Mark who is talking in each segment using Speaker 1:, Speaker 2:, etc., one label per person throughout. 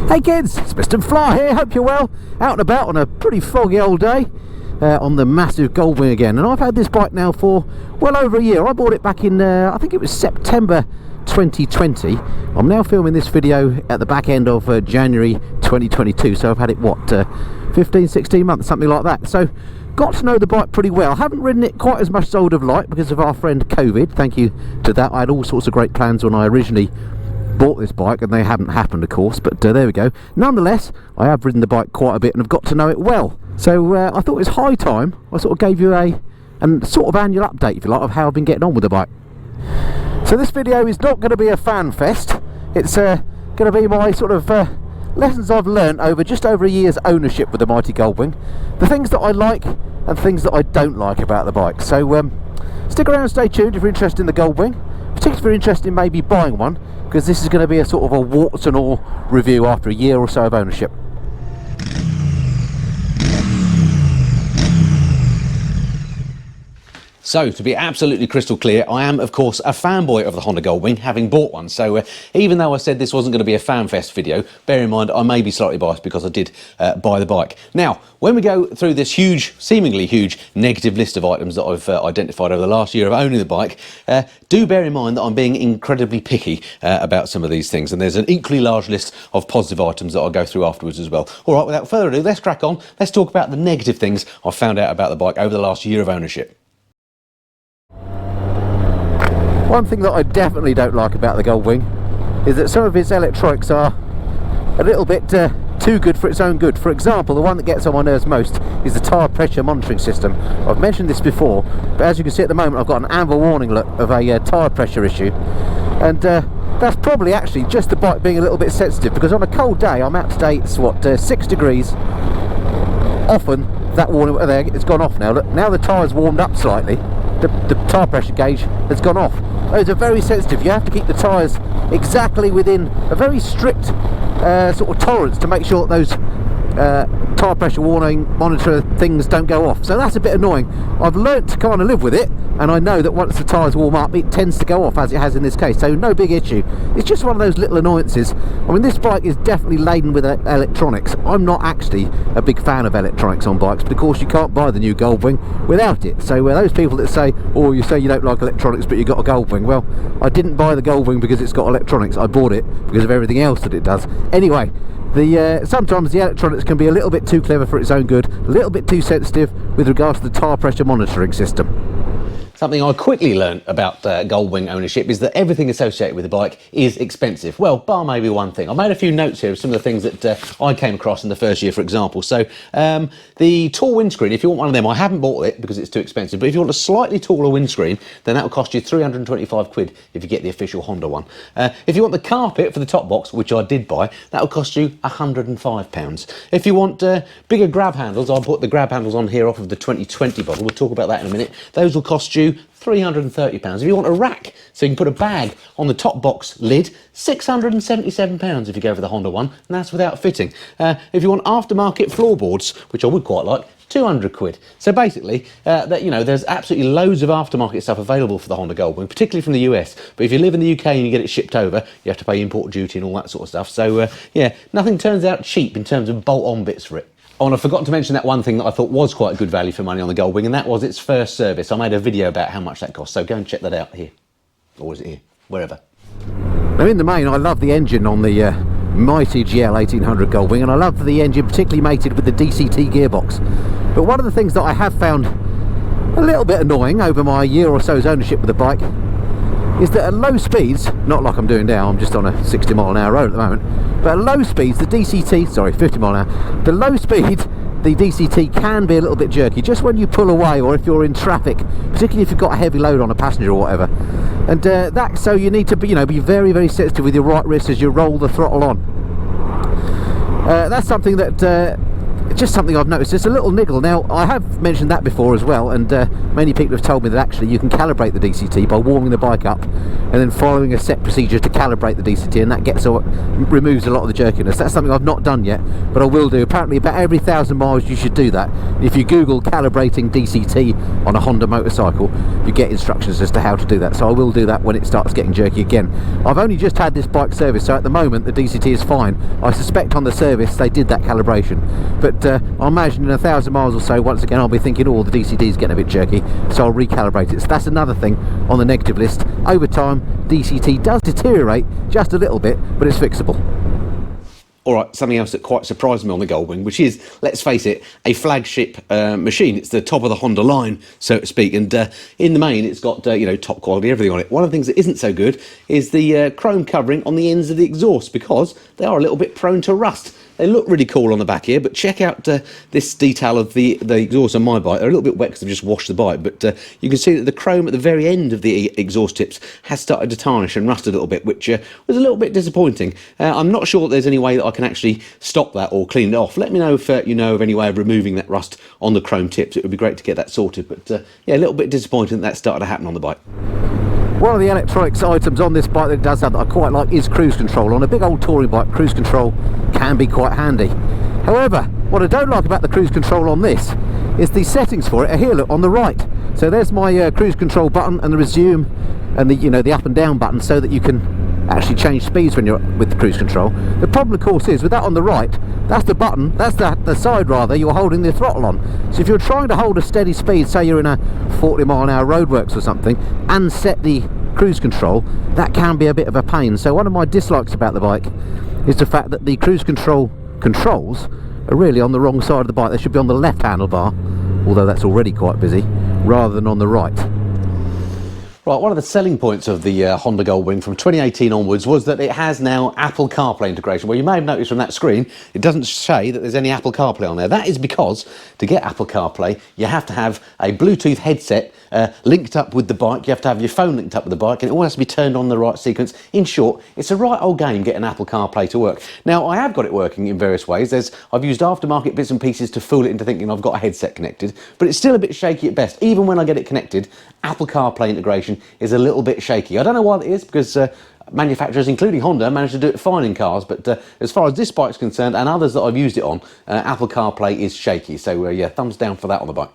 Speaker 1: Hey kids, it's Mr. Fly here, hope you're well. Out and about on a pretty foggy old day on the massive Goldwing again. And I've had this bike now for well over a year. I bought it back in, I think it was September 2020. I'm now filming this video at the back end of January 2022, so I've had it, what, 15, 16 months, something like that. So, got to know the bike pretty well. I haven't ridden it quite as much as I would have liked because of our friend COVID. Thank you to that. I had all sorts of great plans when I originally bought this bike, and they haven't happened, of course, but there we go. Nonetheless, I have ridden the bike quite a bit and have got to know it well. So I thought it was high time I sort of gave you a sort of annual update, if you like, of how I've been getting on with the bike. So this video is not going to be a fan fest. It's going to be my sort of lessons I've learned over just over a year's ownership with the mighty Goldwing, the things that I like and things that I don't like about the bike. So stick around and stay tuned if you're interested in the Goldwing, particularly if you're interested in maybe buying one, because this is going to be a sort of a warts and all review after a year or so of ownership.
Speaker 2: So, to be absolutely crystal clear, I am, of course, a fanboy of the Honda Goldwing, having bought one. So, even though I said this wasn't going to be a fanfest video, bear in mind I may be slightly biased because I did buy the bike. Now, when we go through this huge, seemingly huge, negative list of items that I've identified over the last year of owning the bike, do bear in mind that I'm being incredibly picky about some of these things. And there's an equally large list of positive items that I'll go through afterwards as well. All right, without further ado, let's crack on. Let's talk about the negative things I've found out about the bike over the last year of ownership.
Speaker 1: One thing that I definitely don't like about the Goldwing is that some of its electronics are a little bit too good for its own good. For example, the one that gets on my nerves most is the tyre pressure monitoring system. I've mentioned this before, but as you can see at the moment I've got an amber warning of a tyre pressure issue, and that's probably actually just the bike being a little bit sensitive, because on a cold day, I'm out today, it's what, 6 degrees, often that warning, there, it's gone off now. Look, now the tyre's warmed up slightly, the tyre pressure gauge has gone off. Those are very sensitive. You have to keep the tyres exactly within a very strict sort of tolerance to make sure that those tyre pressure warning monitor things don't go off. So that's a bit annoying. I've learnt to kind of live with it, and I know that once the tyres warm up it tends to go off, as it has in this case, so no big issue. It's just one of those little annoyances. I mean, this bike is definitely laden with electronics. I'm not actually a big fan of electronics on bikes, but of course you can't buy the new Goldwing without it. So those people that say, oh, you say you don't like electronics but you got a Goldwing, well, I didn't buy the Goldwing because it's got electronics. I bought it because of everything else that it does. Anyway, sometimes the electronics can be a little bit too clever for its own good, a little bit too sensitive with regards to the tyre pressure monitoring system.
Speaker 2: Something I quickly learned about Goldwing ownership is that everything associated with the bike is expensive. Well, bar maybe one thing. I've made a few notes here of some of the things that I came across in the first year, for example. So the tall windscreen, if you want one of them, I haven't bought it because it's too expensive, but if you want a slightly taller windscreen, then that will cost you 325 quid if you get the official Honda one. If you want the carpet for the top box, which I did buy, that will cost you £105. If you want bigger grab handles, I'll put the grab handles on here off of the 2020 model. We'll talk about that in a minute. Those will cost you £330. If you want a rack so you can put a bag on the top box lid, £677 if you go for the Honda one, and that's without fitting. If you want aftermarket floorboards, which I would quite like, 200 quid. So basically, there's absolutely loads of aftermarket stuff available for the Honda Goldwing, particularly from the US. But if you live in the UK and you get it shipped over, you have to pay import duty and all that sort of stuff. So yeah, nothing turns out cheap in terms of bolt-on bits for it. Oh, and I forgot to mention that one thing that I thought was quite a good value for money on the Goldwing, and that was its first service. I made a video about how much that cost, so go and check that out here. Or is it here? Wherever.
Speaker 1: Now, in the main, I love the engine on the mighty GL1800 Goldwing, and I love the engine particularly mated with the DCT gearbox. But one of the things that I have found a little bit annoying over my year or so's ownership with the bike is that at low speeds, not like I'm doing now, I'm just on a 60 mile an hour road at the moment, but at low speeds, the DCT, sorry, 50 mile an hour, the low speed, the DCT can be a little bit jerky, just when you pull away or if you're in traffic, particularly if you've got a heavy load on a passenger or whatever. And so you need to be, be very, very sensitive with your right wrist as you roll the throttle on. That's something that just something I've noticed. It's a little niggle. Now, I have mentioned that before as well, and many people have told me that actually you can calibrate the DCT by warming the bike up and then following a set procedure to calibrate the DCT, and that removes a lot of the jerkiness. That's something I've not done yet, but I will do. Apparently about every 1,000 miles you should do that. If you Google calibrating DCT on a Honda motorcycle, you get instructions as to how to do that. So I will do that when it starts getting jerky again. I've only just had this bike serviced, so at the moment the DCT is fine. I suspect on the service they did that calibration, but I imagine in 1,000 miles or so, once again I'll be thinking, oh, the DCT is getting a bit jerky, so I'll recalibrate it. So that's another thing on the negative list. Over time, DCT does deteriorate just a little bit, but it's fixable.
Speaker 2: Alright, something else that quite surprised me on the Goldwing, which is, let's face it, a flagship machine. It's the top of the Honda line, so to speak, and in the main it's got you know, top quality everything on it. One of the things that isn't so good is the chrome covering on the ends of the exhaust, because they are a little bit prone to rust. They look really cool on the back here, but check out this detail of the exhaust on my bike. They're a little bit wet because I've just washed the bike, but you can see that the chrome at the very end of the exhaust tips has started to tarnish and rust a little bit, which was a little bit disappointing. I'm not sure that there's any way that I can actually stop that or clean it off. Let me know if you know of any way of removing that rust on the chrome tips. It would be great to get that sorted, but yeah, a little bit disappointing that started to happen on the bike.
Speaker 1: One of the electronics items on this bike that it does have that I quite like is cruise control. On a big old touring bike, cruise control can be quite handy. However, what I don't like about the cruise control on this is the settings for it are here, look, on the right. So there's my cruise control button and the resume and the, you know, the up and down button, so that you can actually change speeds when you're with the cruise control. The problem, of course, is with that on the right, that's the button, that's the side rather, you're holding the throttle on. So if you're trying to hold a steady speed, say you're in a 40-mile-an-hour roadworks or something, and set the cruise control, that can be a bit of a pain. So one of my dislikes about the bike is the fact that the cruise control controls are really on the wrong side of the bike. They should be on the left handlebar, although that's already quite busy, rather than on the right.
Speaker 2: Right, one of the selling points of the Honda Goldwing from 2018 onwards was that it has now Apple CarPlay integration. Well, you may have noticed from that screen, it doesn't say that there's any Apple CarPlay on there. That is because to get Apple CarPlay, you have to have a Bluetooth headset linked up with the bike. You have to have your phone linked up with the bike, and it all has to be turned on in the right sequence. In short, it's a right old game getting Apple CarPlay to work. Now, I have got it working in various ways. I've used aftermarket bits and pieces to fool it into thinking I've got a headset connected, but it's still a bit shaky at best. Even when I get it connected, Apple CarPlay integration is a little bit shaky. I don't know why that is, because manufacturers, including Honda, managed to do it fine in cars, but as far as this bike's concerned, and others that I've used it on, Apple CarPlay is shaky. So yeah, thumbs down for that on the bike.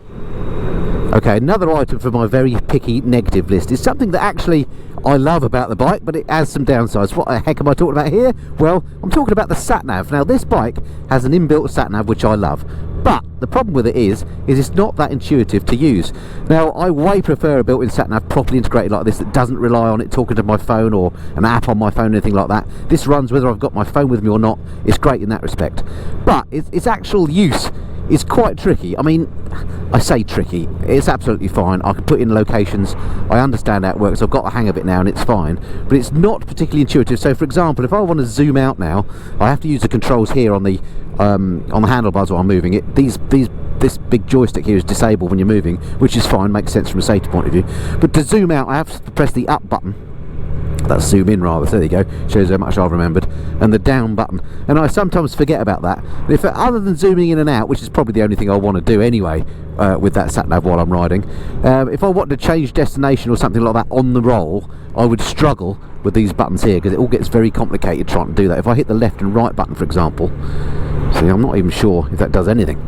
Speaker 1: Okay, another item for my very picky negative list is something that actually I love about the bike, but it has some downsides. What the heck am I talking about here? Well, I'm talking about the sat-nav. Now, this bike has an inbuilt sat-nav, which I love, but the problem with it is it's not that intuitive to use. Now, I way prefer a built-in sat-nav properly integrated like this that doesn't rely on it talking to my phone or an app on my phone or anything like that. This runs whether I've got my phone with me or not. It's great in that respect, but its actual use is quite tricky. I mean, I say tricky, it's absolutely fine. I can put in locations, I understand how it works, I've got the hang of it now and it's fine, but it's not particularly intuitive. So for example, if I want to zoom out now, I have to use the controls here on the handlebars while I'm moving it. This big joystick here is disabled when you're moving, which is fine, makes sense from a safety point of view. But to zoom out, I have to press the up button. That's zoom in rather, so there you go, shows how much I've remembered, and the down button, and I sometimes forget about that. But if other than zooming in and out, which is probably the only thing I want to do anyway with that sat nav while I'm riding, if I wanted to change destination or something like that on the roll, I would struggle with these buttons here, because it all gets very complicated trying to do that. If I hit the left and right button, for example, see, I'm not even sure if that does anything.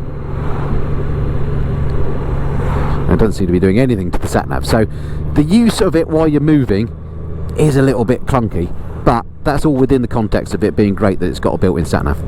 Speaker 1: It doesn't seem to be doing anything to the sat nav, so the use of it while you're moving is a little bit clunky, but that's all within the context of it being great that it's got a built-in sat-nav.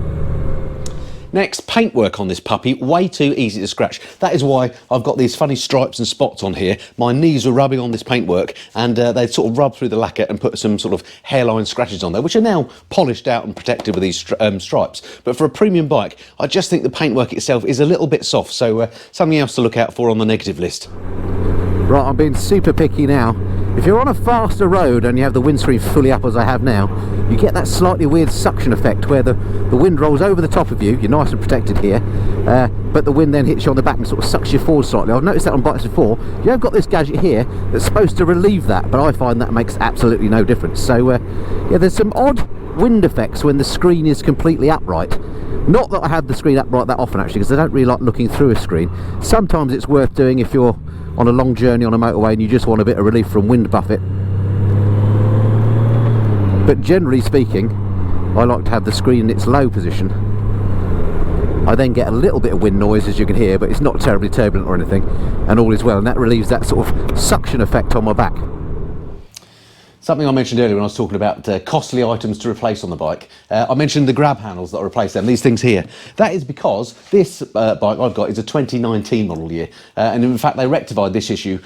Speaker 2: Next, paintwork on this puppy, way too easy to scratch. That is why I've got these funny stripes and spots on here. My knees were rubbing on this paintwork, and they'd sort of rubbed through the lacquer and put some sort of hairline scratches on there, which are now polished out and protected with these stripes. But for a premium bike, I just think the paintwork itself is a little bit soft, so something else to look out for on the negative list.
Speaker 1: Right, I'm being super picky now. If you're on a faster road and you have the windscreen fully up as I have now, you get that slightly weird suction effect where the wind rolls over the top of you. You're nice and protected here, but the wind then hits you on the back and sort of sucks you forward slightly. I've noticed that on bikes before. You have got this gadget here that's supposed to relieve that, but I find that makes absolutely no difference. So yeah, there's some odd wind effects when the screen is completely upright. Not that I have the screen upright that often actually, because I don't really like looking through a screen. Sometimes it's worth doing if you're on a long journey on a motorway and you just want a bit of relief from wind buffet. But generally speaking, I like to have the screen in its low position. I then get a little bit of wind noise, as you can hear, but it's not terribly turbulent or anything, and all is well, and that relieves that sort of suction effect on my back.
Speaker 2: Something I mentioned earlier when I was talking about costly items to replace on the bike. I mentioned the grab handles that I replace them, these things here. That is because this bike I've got is a 2019 model year, and in fact they rectified this issue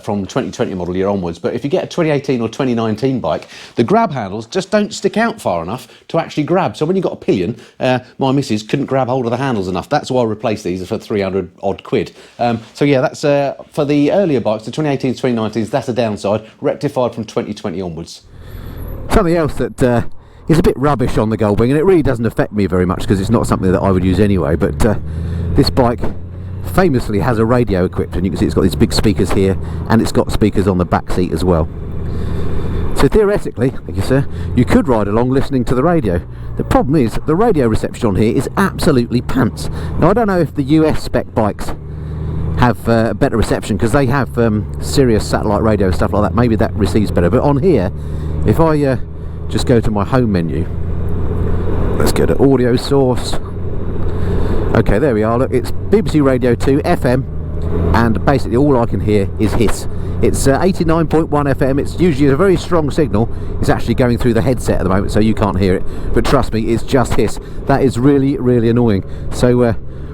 Speaker 2: from 2020 model year onwards. But if you get a 2018 or 2019 bike, the grab handles just don't stick out far enough to actually grab. So when you've got a pillion, my missus couldn't grab hold of the handles enough. That's why I replaced these for 300 odd quid. So yeah, that's for the earlier bikes, the 2018s, 2019s, that's a downside, rectified from 2020 onwards.
Speaker 1: Something else that is a bit rubbish on the Goldwing, and it really doesn't affect me very much because it's not something that I would use anyway, but this bike famously has a radio equipped, and you can see it's got these big speakers here, and it's got speakers on the back seat as well. So theoretically, thank you sir, you could ride along listening to the radio. The problem is the radio reception on here is absolutely pants. Now I don't know if the US spec bikes have better reception, because they have Sirius satellite radio and stuff like that. Maybe that receives better, but on here, if I just go to my home menu, let's go to audio source. Okay, there we are. Look, it's BBC Radio 2 FM, and basically all I can hear is hiss. It's 89.1 FM. It's usually a very strong signal. It's actually going through the headset at the moment, so you can't hear it, but trust me, it's just hiss. That is really, really annoying. So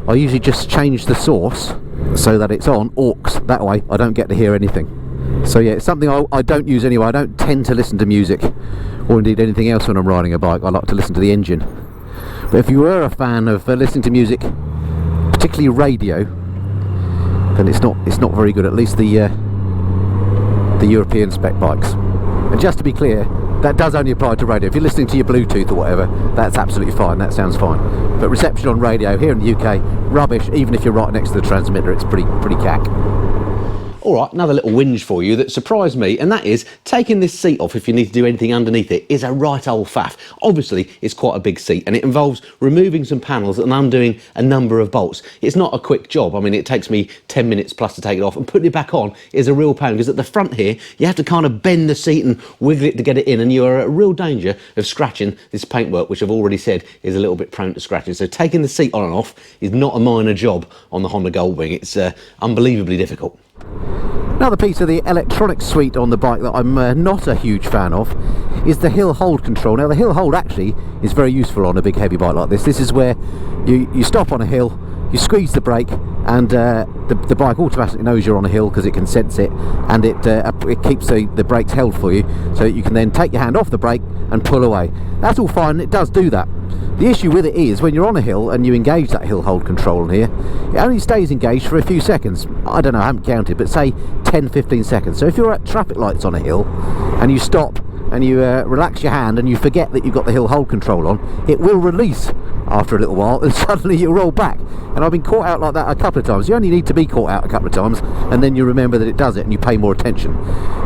Speaker 1: I usually just change the source so that it's on aux. That way I don't get to hear anything. So yeah, it's something I don't use anyway. I don't tend to listen to music or indeed anything else when I'm riding a bike. I like to listen to the engine. But if you were a fan of listening to music, particularly radio, then it's not very good, at least the European spec bikes. And just to be clear, that does only apply to radio. If you're listening to your Bluetooth or whatever, that's absolutely fine, that sounds fine. But reception on radio here in the UK, rubbish. Even if you're right next to the transmitter, it's pretty cack.
Speaker 2: All right, another little whinge for you that surprised me, and that is taking this seat off if you need to do anything underneath it is a right old faff. Obviously, it's quite a big seat, and it involves removing some panels and undoing a number of bolts. It's not a quick job. I mean, it takes me 10 minutes plus to take it off, and putting it back on is a real pain, because at the front here, you have to kind of bend the seat and wiggle it to get it in, and you are at real danger of scratching this paintwork, which I've already said is a little bit prone to scratching. So taking the seat on and off is not a minor job on the Honda Goldwing. It's unbelievably difficult.
Speaker 1: Another piece of the electronic suite on the bike that I'm not a huge fan of is the hill hold control. Now the hill hold actually is very useful on a big heavy bike like this. This is where you stop on a hill, you squeeze the brake, and the bike automatically knows you're on a hill because it can sense it, and it keeps the brakes held for you, so that you can then take your hand off the brake and pull away. That's all fine, it does do that. The issue with it is when you're on a hill and you engage that hill hold control on here, it only stays engaged for a few seconds. I don't know, I haven't counted, but say 10-15 seconds. So if you're at traffic lights on a hill and you stop and you relax your hand and you forget that you've got the hill hold control on, it will release after a little while, and suddenly you roll back. And I've been caught out like that a couple of times. You only need to be caught out a couple of times, and then you remember that it does it and you pay more attention.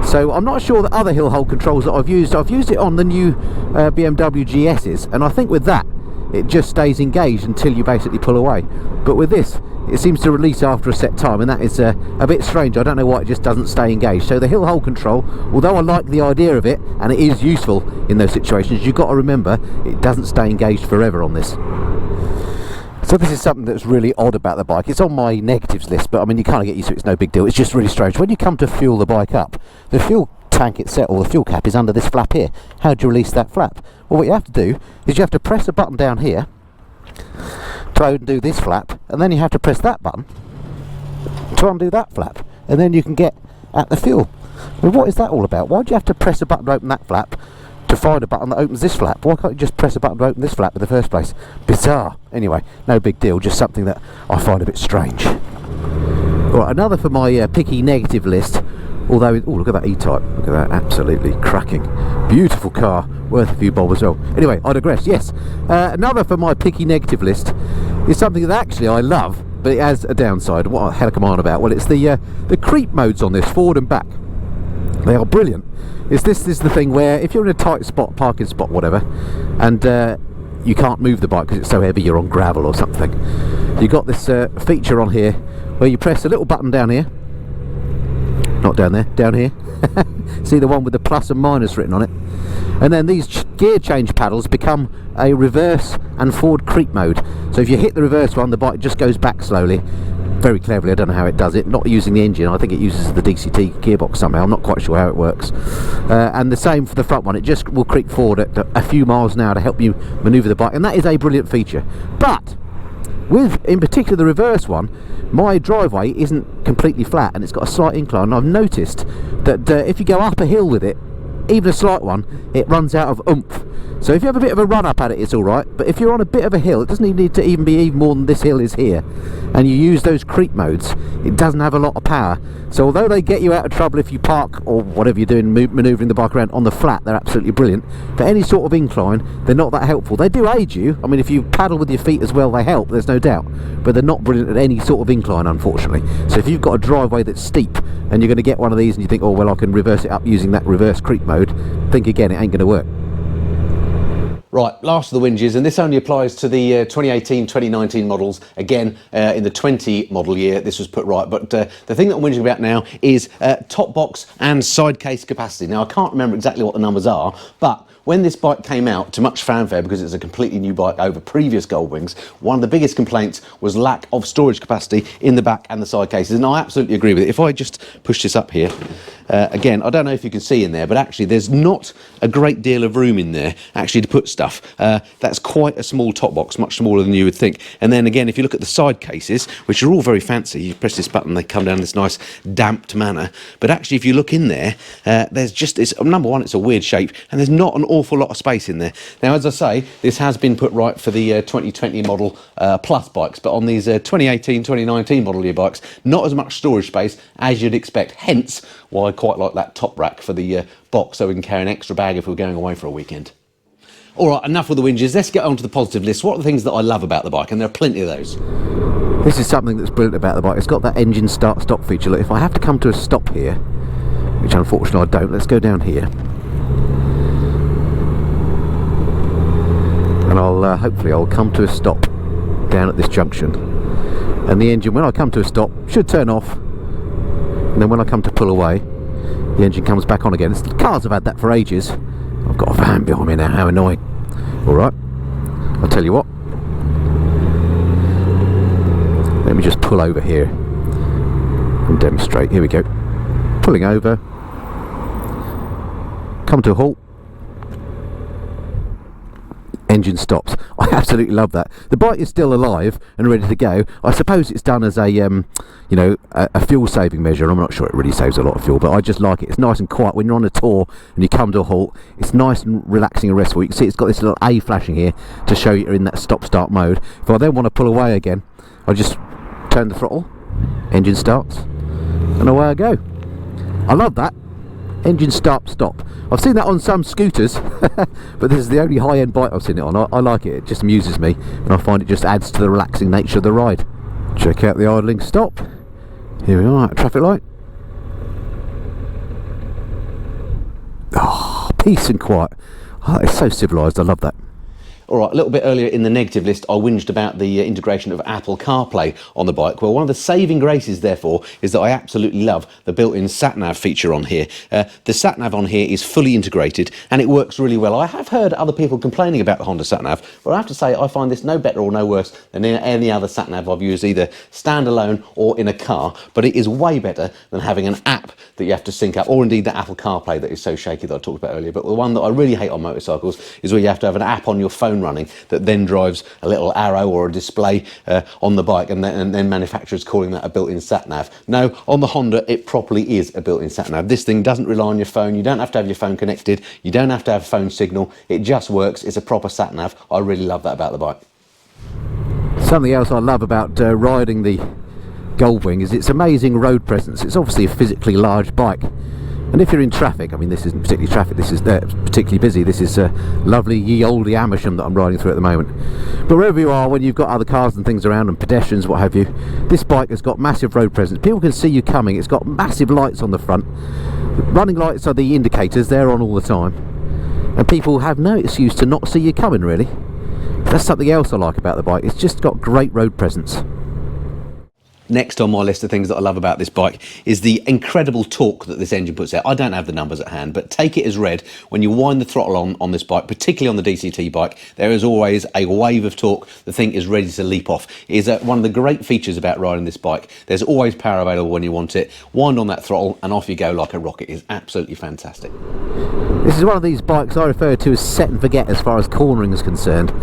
Speaker 1: So I'm not sure that other hill hold controls that I've used it on the new BMW GS's, and I think with that it just stays engaged until you basically pull away. But with this, it seems to release after a set time, and that is a bit strange. I don't know why it just doesn't stay engaged. So the hill hold control, although I like the idea of it and it is useful in those situations, you've got to remember it doesn't stay engaged forever on this. So this is something that's really odd about the bike. It's on my negatives list, but I mean, you can't get used to it, it's no big deal. It's just really strange. When you come to fuel the bike up, the fuel tank itself, or the fuel cap, is under this flap here. How do you release that flap? Well, what you have to do is you have to press a button down here to undo this flap, and then you have to press that button to undo that flap, and then you can get at the fuel. Well, what is that all about? Why do you have to press a button to open that flap to find a button that opens this flap? Why can't you just press a button to open this flap in the first place? Bizarre. Anyway, no big deal, just something that I find a bit strange. Right, another for my picky negative list, although, oh, look at that E-Type, look at that, absolutely cracking. Beautiful car, worth a few bob as well. Anyway, I digress, yes. Another for my picky negative list is something that actually I love, but it has a downside. What the hell am I on about? Well, it's the creep modes on this, forward and back. They are brilliant. This is the thing where if you're in a tight spot, parking spot, whatever, and you can't move the bike because it's so heavy, you're on gravel or something, you've got this feature on here where you press a little button down here, not down there, down here. See the one with the plus and minus written on it, and then these gear change paddles become a reverse and forward creep mode. So if you hit the reverse one, the bike just goes back slowly, very cleverly. I don't know how it does it, not using the engine. I think it uses the DCT gearbox somehow, I'm not quite sure how it works. And the same for the front one, it just will creep forward at a few miles an hour to help you maneuver the bike, and that is a brilliant feature. But with, in particular, the reverse one, my driveway isn't completely flat and it's got a slight incline, and I've noticed that if you go up a hill with it, even a slight one, it runs out of oomph. So if you have a bit of a run up at it, it's alright, but if you're on a bit of a hill, it doesn't need to even be even more than this hill is here, and you use those creep modes, it doesn't have a lot of power. So although they get you out of trouble if you park or whatever you're doing, manoeuvring the bike around on the flat, they're absolutely brilliant. But any sort of incline, they're not that helpful. They do aid you. I mean, if you paddle with your feet as well, they help, there's no doubt, but they're not brilliant at any sort of incline, unfortunately. So if you've got a driveway that's steep and you're going to get one of these and you think, oh well, I can reverse it up using that reverse creep mode, think again, it ain't going to work.
Speaker 2: Right, last of the whinges, and this only applies to the 2018-2019 models. Again, in the 20 model year, this was put right. But the thing that I'm whinging about now is top box and side case capacity. Now, I can't remember exactly what the numbers are, but when this bike came out, to much fanfare because it's a completely new bike over previous Goldwings, one of the biggest complaints was lack of storage capacity in the back and the side cases, and I absolutely agree with it. If I just push this up here, again, I don't know if you can see in there, but actually there's not a great deal of room in there actually to put stuff. That's quite a small top box, much smaller than you would think. And then again, if you look at the side cases, which are all very fancy, you press this button, they come down in this nice damped manner, but actually if you look in there, there's just, number one, it's a weird shape, and there's not an awful lot of space in there. Now, as I say, this has been put right for the 2020 model plus bikes, but on these 2018-2019 model year bikes, not as much storage space as you'd expect, hence why I quite like that top rack for the box, so we can carry an extra bag if we're going away for a weekend. All right, enough with the whinges, let's get on to the positive list. What are the things that I love about the bike? And there are plenty of those.
Speaker 1: This is something that's brilliant about the bike. It's got that engine start-stop feature. Look, if I have to come to a stop here, which unfortunately I don't, let's go down here. And hopefully I'll come to a stop down at this junction. And the engine, when I come to a stop, should turn off. And then when I come to pull away, the engine comes back on again. The cars have had that for ages. I've got a van behind me now, how annoying. Alright, I'll tell you what. Let me just pull over here and demonstrate. Here we go. Pulling over. Come to a halt. Engine stops. I absolutely love that. The bike is still alive and ready to go. I suppose it's done as a you know, a fuel saving measure. I'm not sure it really saves a lot of fuel, but I just like it. It's nice and quiet when you're on a tour and you come to a halt. It's nice and relaxing and restful. You can see it's got this little A flashing here to show you're in that stop start mode. If I then want to pull away again, I just turn the throttle, engine starts, and away I go. I love that. Engine start stop. I've seen that on some scooters, but this is the only high-end bike I've seen it on. I like it. It just amuses me, and I find it just adds to the relaxing nature of the ride. Check out the idling stop. Here we are at a traffic light. Oh, peace and quiet. Oh, it's so civilised. I love that.
Speaker 2: All right, a little bit earlier in the negative list, I whinged about the integration of Apple CarPlay on the bike. Well, one of the saving graces, therefore, is that I absolutely love the built-in sat-nav feature on here. The sat-nav on here is fully integrated, and it works really well. I have heard other people complaining about the Honda sat-nav, but I have to say I find this no better or no worse than any other sat-nav I've used, either standalone or in a car, but it is way better than having an app that you have to sync up, or indeed the Apple CarPlay that is so shaky that I talked about earlier. But the one that I really hate on motorcycles is where you have to have an app on your phone running that then drives a little arrow or a display on the bike, and then manufacturers calling that a built-in sat-nav. No, on the Honda it properly is a built-in sat-nav. This thing doesn't rely on your phone. You don't have to have your phone connected. You don't have to have phone signal. It just works. It's a proper sat-nav. I really love that about the bike.
Speaker 1: Something else I love about riding the Goldwing is its amazing road presence. It's obviously a physically large bike, and if you're in traffic, I mean, this isn't particularly traffic, this is particularly busy. This is lovely ye olde Amersham that I'm riding through at the moment. But wherever you are, when you've got other cars and things around and pedestrians, what have you, this bike has got massive road presence. People can see you coming. It's got massive lights on the front. Running lights are the indicators, they're on all the time, and people have no excuse to not see you coming, really. That's something else I like about the bike. It's just got great road presence.
Speaker 2: Next on my list of things that I love about this bike is the incredible torque that this engine puts out. I don't have the numbers at hand, but take it as read. When you wind the throttle on this bike, particularly on the DCT bike, there is always a wave of torque. The thing is ready to leap off. It is one of the great features about riding this bike. There's always power available when you want it. Wind on that throttle and off you go like a rocket. It's absolutely fantastic.
Speaker 1: This is one of these bikes I refer to as set and forget as far as cornering is concerned.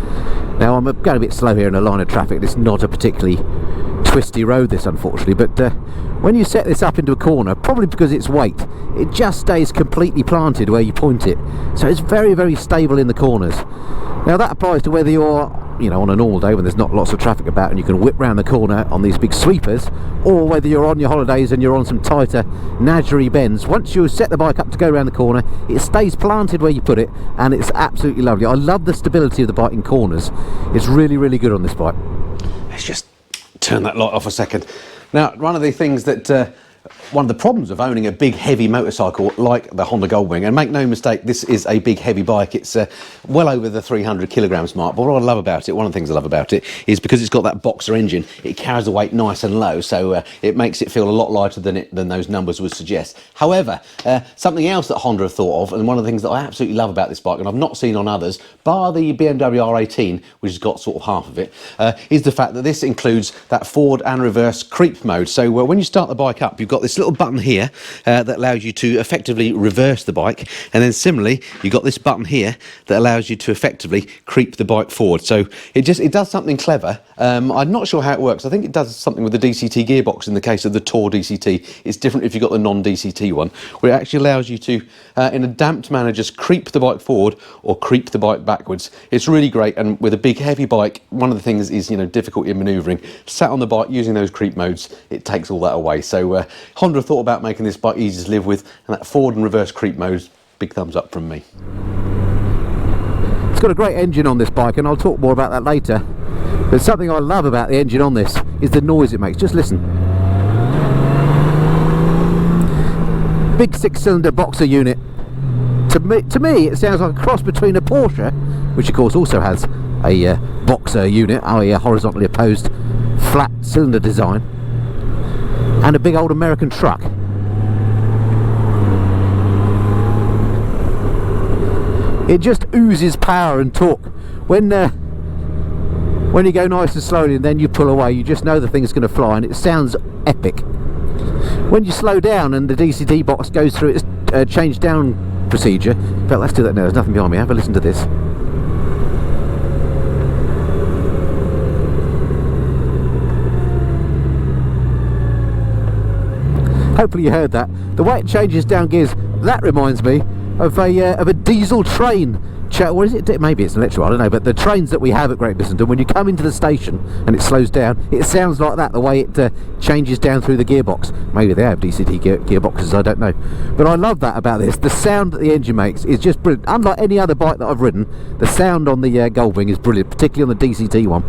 Speaker 1: Now, I'm going a bit slow here in a line of traffic. It's not a particularly twisty road, this, unfortunately, but when you set this up into a corner, probably because its weight, it just stays completely planted where you point it, so it's very, very stable in the corners. Now, that applies to whether you're, you know, on a normal day when there's not lots of traffic about and you can whip round the corner on these big sweepers, or whether you're on your holidays and you're on some tighter narrow bends. Once you set the bike up to go around the corner, it stays planted where you put it, and it's absolutely lovely. I love the stability of the bike in corners. It's really, really good on this bike.
Speaker 2: Let's just turn that light off a second. Now, one of the things that one of the problems of owning a big heavy motorcycle like the Honda Goldwing, and make no mistake, this is a big heavy bike, it's well over the 300 kilograms mark, but what I love about it, one of the things I love about it, is because it's got that boxer engine, it carries the weight nice and low, so it makes it feel a lot lighter than those numbers would suggest. However, something else that Honda have thought of, and one of the things that I absolutely love about this bike, and I've not seen on others, bar the BMW R18, which has got sort of half of it, is the fact that this includes that forward and reverse creep mode. So when you start the bike up, you've got this little button here that allows you to effectively reverse the bike, and then similarly you've got this button here that allows you to effectively creep the bike forward. So it does something clever. I'm not sure how it works. I think it does something with the DCT gearbox in the case of the Tour DCT. It's different if you've got the non-DCT one, where it actually allows you to in a damped manner just creep the bike forward or creep the bike backwards. It's really great, and with a big heavy bike, one of the things is, you know, difficulty in manoeuvring. Sat on the bike using those creep modes, it takes all that away. So Honda thought about making this bike easy to live with, and that forward and reverse creep modes, big thumbs up from me.
Speaker 1: It's got a great engine on this bike, and I'll talk more about that later, but something I love about the engine on this is the noise it makes. Just listen. Big 6-cylinder boxer unit. To me it sounds like a cross between a Porsche, which of course also has a boxer unit, a horizontally opposed flat cylinder design, and a big old American truck. It just oozes power and torque. When you go nice and slowly and then you pull away, you just know the thing's going to fly, and it sounds epic. When you slow down and the DCT box goes through its change down procedure, but let's do that now, there's nothing behind me, have a listen to this. Hopefully you heard that. The way it changes down gears, that reminds me of a diesel train. What is it? Maybe it's an electric, I don't know, but the trains that we have at Great Bissington, when you come into the station and it slows down, it sounds like that, the way it changes down through the gearbox. Maybe they have DCT gearboxes, I don't know. But I love that about this. The sound that the engine makes is just brilliant. Unlike any other bike that I've ridden, the sound on the Goldwing is brilliant, particularly on the DCT one.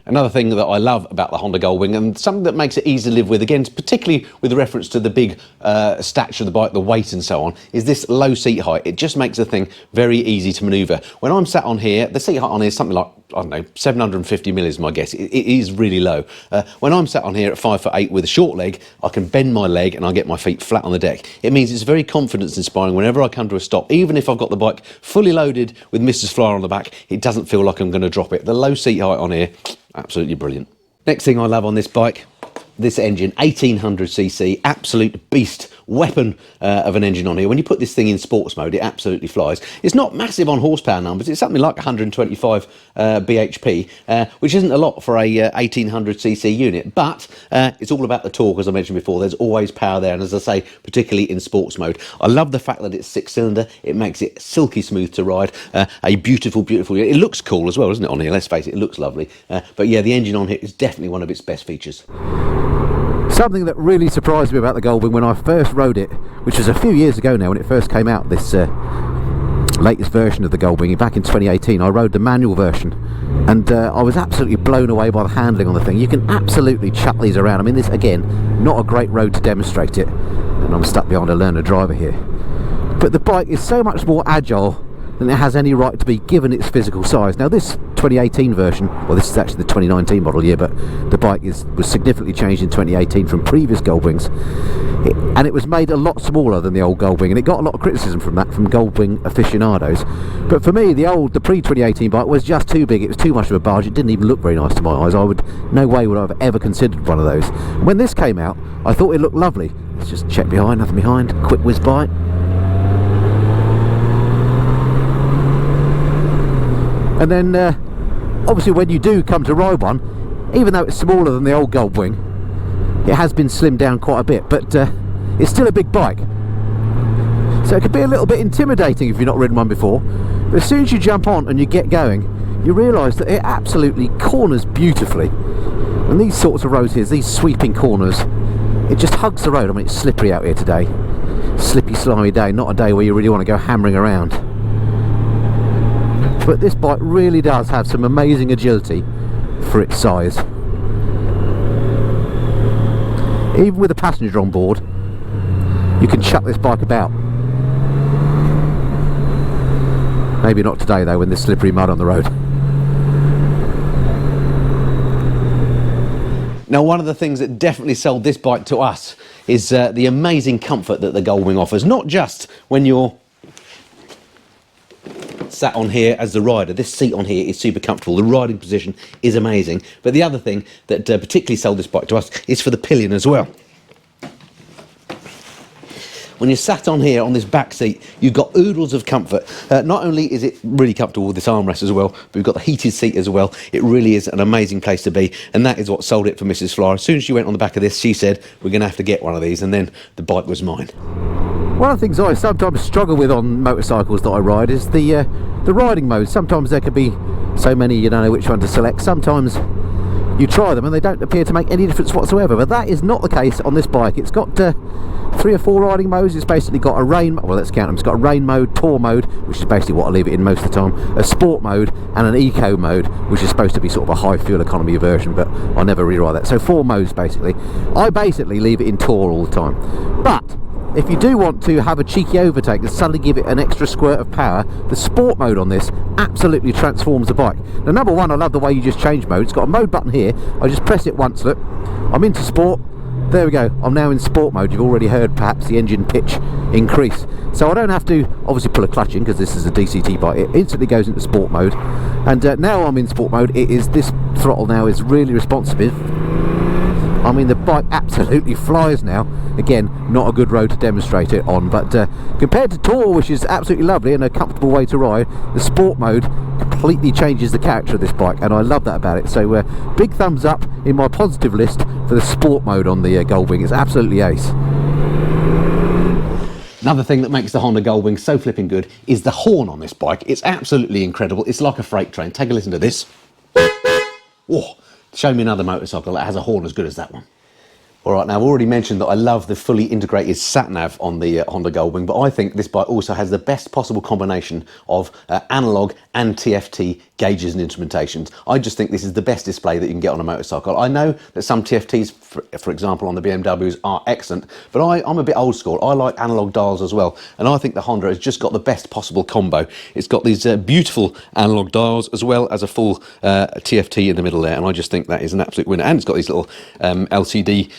Speaker 2: Another thing that I love about the Honda Goldwing, and something that makes it easy to live with, again, particularly with reference to the big stature of the bike, the weight and so on, is this low seat height. It just makes the thing very easy to manoeuvre. When I'm sat on here, the seat height on here is something like, I don't know, 750 mil is my guess. It is really low. When I'm sat on here at 5'8" with a short leg, I can bend my leg and I get my feet flat on the deck. It means it's very confidence inspiring whenever I come to a stop. Even if I've got the bike fully loaded with Mrs. Flyer on the back, it doesn't feel like I'm going to drop it. The low seat height on here, absolutely brilliant. Next thing I love on this bike, this engine, 1800cc, absolute beast, weapon of an engine on here. When you put this thing in sports mode, it absolutely flies. It's not massive on horsepower numbers. It's something like 125 bhp, which isn't a lot for a 1800cc unit, but it's all about the torque, as I mentioned before. There's always power there, and as I say, particularly in sports mode. I love the fact that it's 6-cylinder. It makes it silky smooth to ride. A beautiful, it looks cool as well, doesn't it, on here? Let's face it, it looks lovely. But yeah, the engine on here is definitely one of its best features.
Speaker 1: Something that really surprised me about the Goldwing when I first rode it, which was a few years ago now when it first came out, this latest version of the Goldwing, back in 2018, I rode the manual version. And I was absolutely blown away by the handling on the thing. You can absolutely chuck these around. I mean, this, again, not a great road to demonstrate it. And I'm stuck behind a learner driver here. But the bike is so much more agile than it has any right to be, given its physical size. Now, this 2018 version, well, this is actually the 2019 model year, but the bike was significantly changed in 2018 from previous Goldwings. And it was made a lot smaller than the old Goldwing, and it got a lot of criticism from that, from Goldwing aficionados. But for me, the pre-2018 bike was just too big. It was too much of a barge. It didn't even look very nice to my eyes. No way would I have ever considered one of those. When this came out, I thought it looked lovely. Let's just check behind, nothing behind. Quick whiz by. And then, obviously, when you do come to ride one, even though it's smaller than the old Goldwing, it has been slimmed down quite a bit, but it's still a big bike. So it can be a little bit intimidating if you've not ridden one before. But as soon as you jump on and you get going, you realise that it absolutely corners beautifully. And these sorts of roads here, these sweeping corners, it just hugs the road. I mean, it's slippery out here today. Slippy, slimy day, not a day where you really want to go hammering around. But this bike really does have some amazing agility for its size. Even with a passenger on board, you can chuck this bike about. Maybe not today though, when there's slippery mud on the road.
Speaker 2: Now, one of the things that definitely sold this bike to us is the amazing comfort that the Goldwing offers. Not just when you're sat on here as the rider. This seat on here is super comfortable. The riding position is amazing. But the other thing that particularly sold this bike to us is for the pillion as well. When you're sat on here on this back seat, you've got oodles of comfort. Not only is it really comfortable with this armrest as well, but we've got the heated seat as well. It really is an amazing place to be, and that is what sold it for Mrs. Flyer. As soon as she went on the back of this, she said, we're going to have to get one of these, and then the bike was mine.
Speaker 1: One of the things I sometimes struggle with on motorcycles that I ride is the riding modes. Sometimes there can be so many you don't know which one to select. Sometimes you try them and they don't appear to make any difference whatsoever, but that is not the case on this bike. It's got 3 or 4 riding modes. It's basically got a rain, well, let's count them. It's got a rain mode, tour mode, which is basically what I leave it in most of the time, a sport mode, and an eco mode, which is supposed to be sort of a high fuel economy version, but I never really ride that. So 4 modes basically. I basically leave it in tour all the time. But if you do want to have a cheeky overtake and suddenly give it an extra squirt of power, the sport mode on this absolutely transforms the bike. Now, number one, I love the way you just change mode. It's got a mode button here. I just press it once, look. I'm into sport. There we go. I'm now in sport mode. You've already heard perhaps the engine pitch increase. So I don't have to obviously pull a clutch in because this is a DCT bike. It instantly goes into sport mode. And now I'm in sport mode. This throttle now is really responsive. I mean, the bike absolutely flies now. Again, not a good road to demonstrate it on, but compared to Tour, which is absolutely lovely and a comfortable way to ride, the sport mode completely changes the character of this bike, and I love that about it. So big thumbs up in my positive list for the sport mode on the Goldwing. It's absolutely ace.
Speaker 2: Another thing that makes the Honda Goldwing so flipping good is the horn on this bike. It's absolutely incredible. It's like a freight train. Take a listen to this. Whoa. Show me another motorcycle that has a horn as good as that one. All right, now I've already mentioned that I love the fully integrated sat-nav on the Honda Goldwing, but I think this bike also has the best possible combination of analog and TFT gauges and instrumentations. I just think this is the best display that you can get on a motorcycle. I know that some TFTs, for example, on the BMWs are excellent, but I'm a bit old school. I like analog dials as well, and I think the Honda has just got the best possible combo. It's got these beautiful analog dials as well as a full TFT in the middle there, and I just think that is an absolute winner. And it's got these little LCD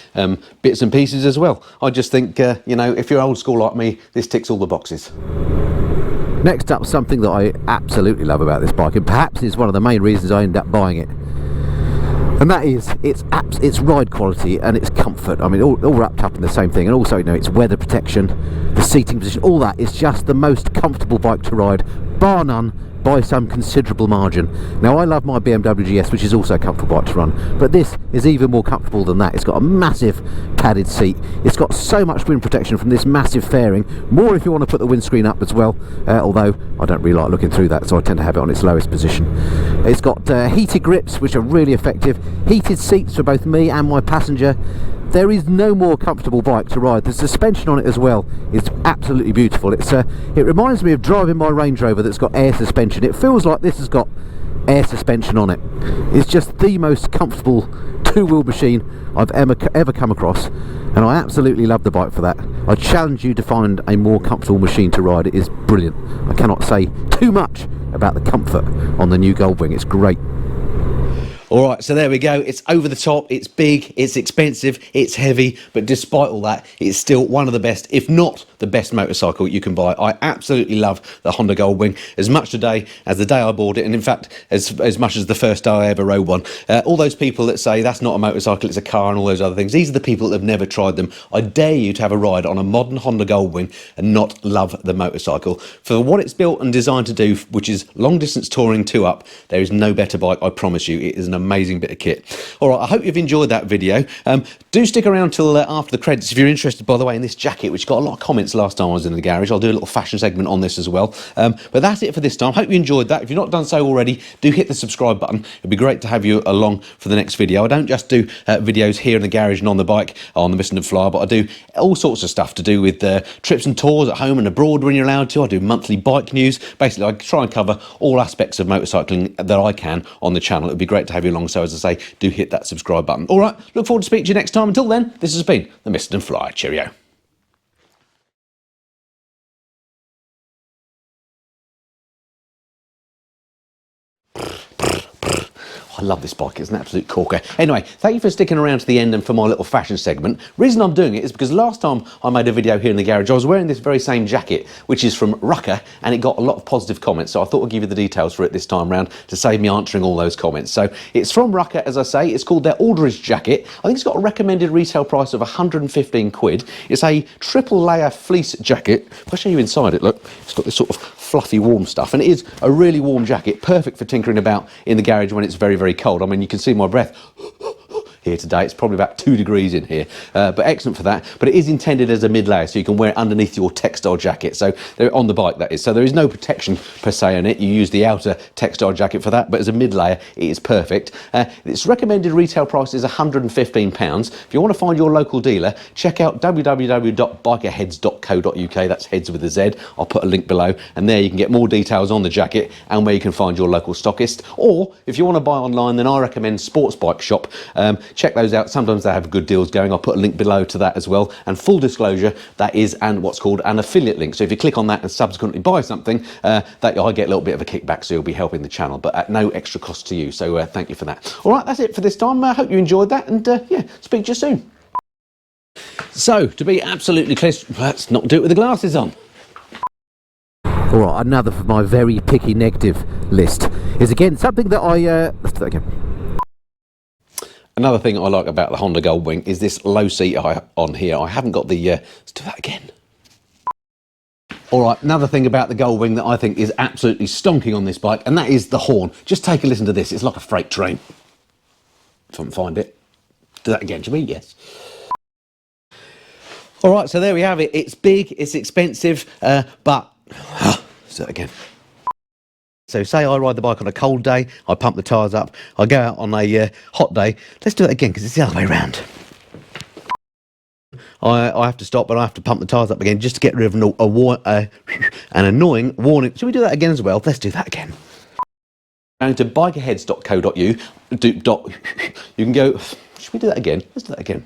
Speaker 2: bits and pieces as well. I just think, you know, if you're old school like me, this ticks all the boxes.
Speaker 1: Next up, something that I absolutely love about this bike, and perhaps is one of the main reasons I ended up buying it, and that is its ride quality and its comfort. I mean, all wrapped up in the same thing, and also, you know, its weather protection, the seating position, all that is just the most comfortable bike to ride, bar none, by some considerable margin. Now, I love my BMW GS, which is also a comfortable bike to run, but this is even more comfortable than that. It's got a massive padded seat. It's got so much wind protection from this massive fairing, more if you want to put the windscreen up as well, although I don't really like looking through that, so I tend to have it on its lowest position. It's got heated grips, which are really effective, heated seats for both me and my passenger. There is no more comfortable bike to ride. The suspension on it as well is absolutely beautiful. It reminds me of driving my Range Rover that's got air suspension. It feels like this has got air suspension on it. It's just the most comfortable two-wheel machine I've ever come across, and I absolutely love the bike for that. I challenge you to find a more comfortable machine to ride. It is brilliant. I cannot say too much about the comfort on the new Goldwing. It's great.
Speaker 2: All right, so there we go. It's over the top, it's big, it's expensive, it's heavy, but despite all that, it's still one of the best, if not the best motorcycle you can buy. I absolutely love the Honda Goldwing as much today as the day I bought it, and in fact, as much as the first day I ever rode one. All those people that say that's not a motorcycle, it's a car and all those other things, these are the people that have never tried them. I dare you to have a ride on a modern Honda Goldwing and not love the motorcycle. For what it's built and designed to do, which is long distance touring 2-up, there is no better bike, I promise you. It is an amazing bit of kit. All right, I hope you've enjoyed that video. Do stick around till after the credits if you're interested, by the way, in this jacket, which got a lot of comments last time I was in the garage. I'll do a little fashion segment on this as well. But that's it for this time. Hope you enjoyed that. If you've not done so already, do hit the subscribe button. It'd be great to have you along for the next video. I don't just do videos here in the garage and on the bike, on the Mr. Flyer, but I do all sorts of stuff to do with trips and tours at home and abroad when you're allowed to. I do monthly bike news. Basically, I try and cover all aspects of motorcycling that I can on the channel. It'd be great to have you along. So as I say, do hit that subscribe button. All right, look forward to speaking to you next time. Until then, this has been the Mr. Flyer. Cheerio. I love this bike, it's an absolute corker. Anyway, thank you for sticking around to the end and for my little fashion segment. Reason I'm doing it is because last time I made a video here in the garage, I was wearing this very same jacket, which is from Rucker, and it got a lot of positive comments, so I thought I'd give you the details for it this time round to save me answering all those comments. So it's from Rucker, as I say, it's called their Aldridge jacket. I think it's got a recommended retail price of 115 quid. It's a triple layer fleece jacket. If I show you inside it, look, it's got this sort of fluffy warm stuff, and it is a really warm jacket, perfect for tinkering about in the garage when it's very, very cold. I mean, you can see my breath here today. It's probably about 2 degrees in here, but excellent for that. But it is intended as a mid-layer, so you can wear it underneath your textile jacket. So they're on the bike, that is. So there is no protection per se in it. You use the outer textile jacket for that, but as a mid-layer, it is perfect. Its recommended retail price is £115. If you want to find your local dealer, check out www.bikerheads.co.uk. That's heads with a Z. I'll put a link below, and there you can get more details on the jacket and where you can find your local stockist. Or if you want to buy online, then I recommend Sports Bike Shop. Check those out. Sometimes they have good deals going. I'll put a link below to that as well. And full disclosure, that is what's called an affiliate link. So if you click on that and subsequently buy something, that I get a little bit of a kickback, so you'll be helping the channel, but at no extra cost to you. So thank you for that. All right, that's it for this time. I hope you enjoyed that, and yeah, speak to you soon. So, to be absolutely clear, let's not do it with the glasses on.
Speaker 1: All right, another for my very picky negative list is again something that let's do that again.
Speaker 2: Another thing I like about the Honda Goldwing is this low seat on here. I haven't got the... let's do that again. All right, another thing about the Goldwing that I think is absolutely stonking on this bike, and that is the horn. Just take a listen to this. It's like a freight train. If I can find it. Do that again, Jimmy? Yes. All right, so there we have it. It's big, it's expensive, but... let's do that again. So say I ride the bike on a cold day, I pump the tyres up, I go out on a hot day. Let's do it again because it's the other way around. I have to stop, but I have to pump the tyres up again just to get rid of an annoying warning. Should we do that again as well? Let's do that again. Going to bikerheads.co.uk, you can go, should we do that again? Let's do that again.